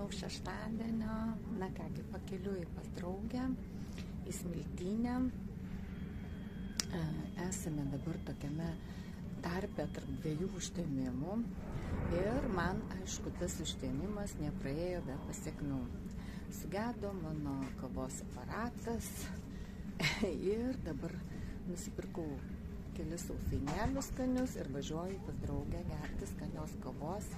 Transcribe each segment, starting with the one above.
malonaus šeštadienio. Na kągi, pakeliui pas draugę į Smiltynę. Esame dabar tokiame tarpe tarp dviejų užtemimų ir man, aišku, tas užtemimas nepraėjo be pasiekmių. Sugedo mano kavos aparatas ir dabar nusipirkau kelis sausainėlius skanius ir važiuoju pas draugę gerti skanios kavos.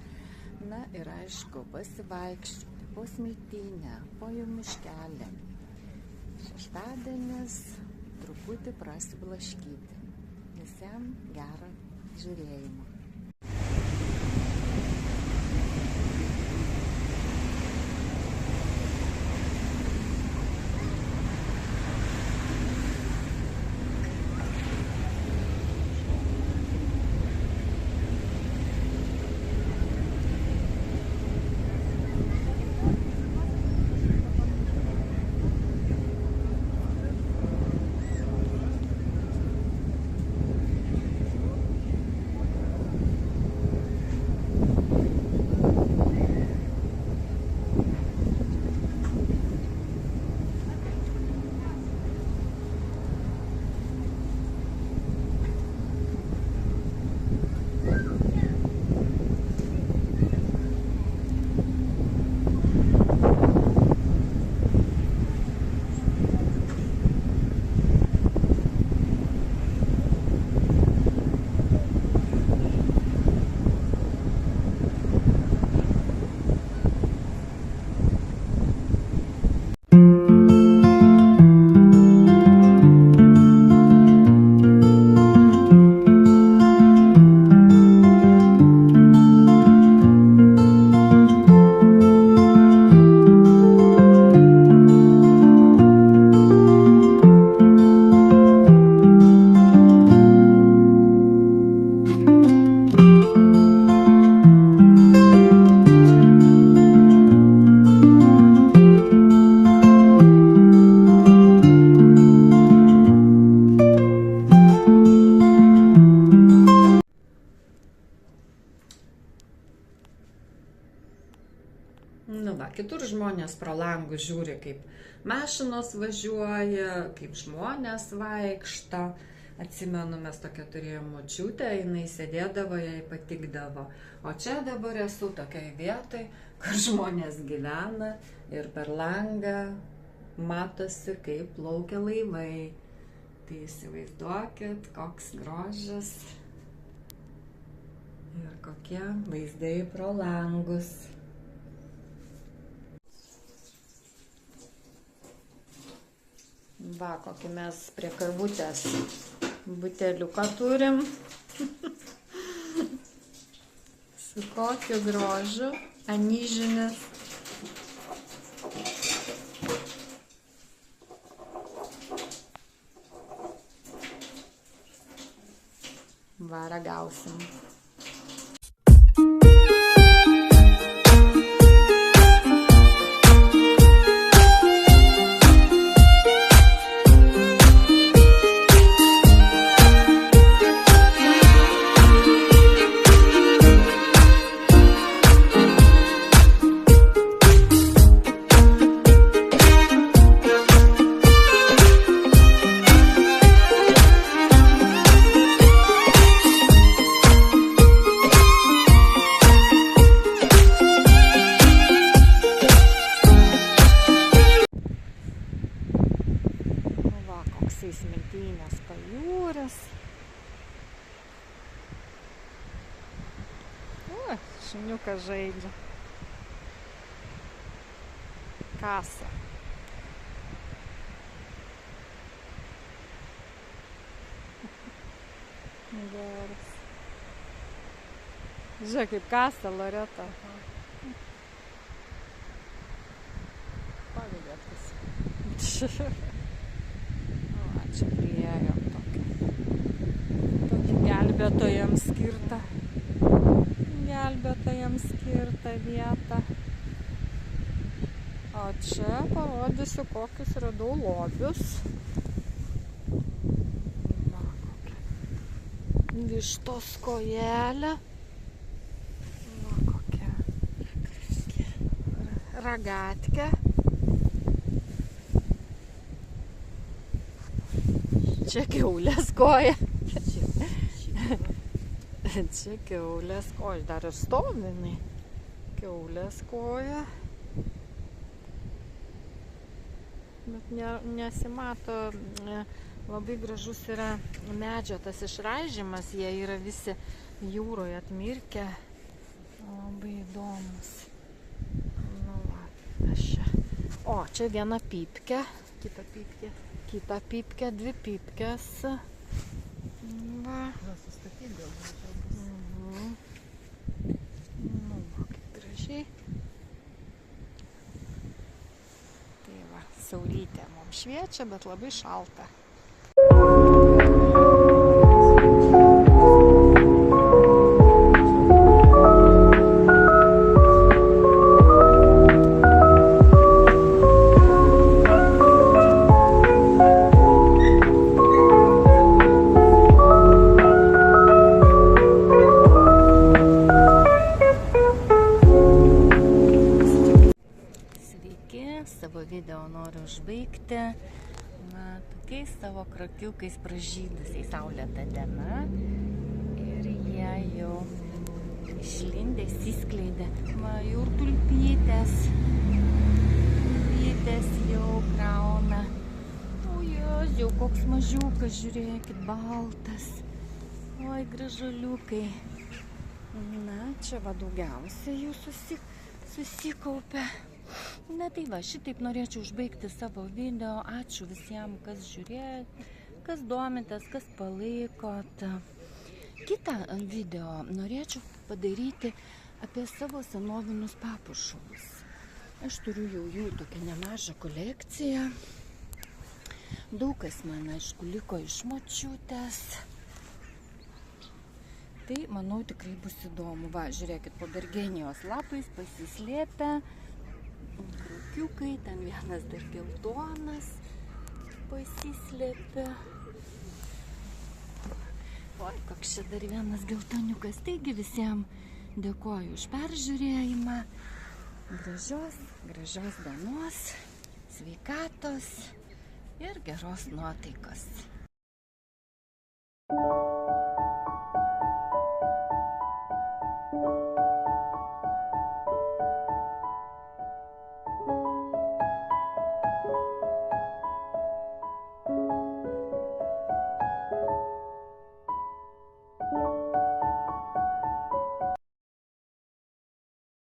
Na ir aišku, pasivaikščioti po Smiltynę, po jų miškelį. Šeštadienis truputį prasiblaškyti. Visiems gerą žiūrėjimą. Kitur žmonės pro langus žiūri, kaip mašinos važiuoja, kaip žmonės vaikšto. Atsimenu, mes tokią turėjome močiutę, jinai sėdėdavo, jai patikdavo. O čia dabar esu tokiai vietai, kur žmonės gyvena ir per langą matosi, kaip plaukia laivai. Tai įsivaizduokit, koks grožis ir kokie vaizdai pro langus. Va, kokį mes prie karvutės buteliuką turim. Su kokiu grožiu, anyžinis. Va, ragausim. Smiltynės pajūris. O, šuniukas žaidžia. Kasa. Geras. Žiūrėk, kaip kasa Loreta. Pavydėtas. Čia priėjom tokį gelbėtojams skirtą vietą. O čia parodysiu, kokius radau lobius. Va, kokia vištos kojelė. Va, kokia ragatkę. Čia kiaulės koja. Čia kiaulės koja. Dar ir stovinai. Kiaulės koja. Bet nesimato, labai gražus yra medžio tas išraižymas, jie yra visi jūroje atmirkę. Labai įdomus. Nu, va, aš čia. O, čia viena pypkė, kita pypkė, dvi pypkės. Va. Sustatyti gal bus. Nu, va, kaip gražiai. Saulytė mums šviečia, bet labai šalta. Savo video noriu užbaigti tokiais savo krakiukais pražydusiais saulėta diena ir jie jau išlindė, įsiskleidė. Jau ir tulpytės jau krauna. O jos, jau koks mažiukas, žiūrėkit, baltas. Oi, gražuoliukai. Na, čia va daugiausiai jų susikaupė. Na tai va, šitaip norėčiau užbaigti savo video. Ačiū visiems, kas žiūrėjot, kas domitės, kas palaikot. Kitą video norėčiau padaryti apie savo senovinius papuošalus. Aš turiu jau jų tokią nemažą kolekciją. Daug kas man, aišku, liko iš močiutės. Tai, manau, tikrai bus įdomu. Va, žiūrėkit, po dargenijos lapais pasislėpę krakiukai, ten vienas dar geltonas pasislėpė. Oi, koks čia dar vienas geltoniukas. Taigi visiems dėkoju už peržiūrėjimą. Gražios dienos, sveikatos ir geros nuotaikos.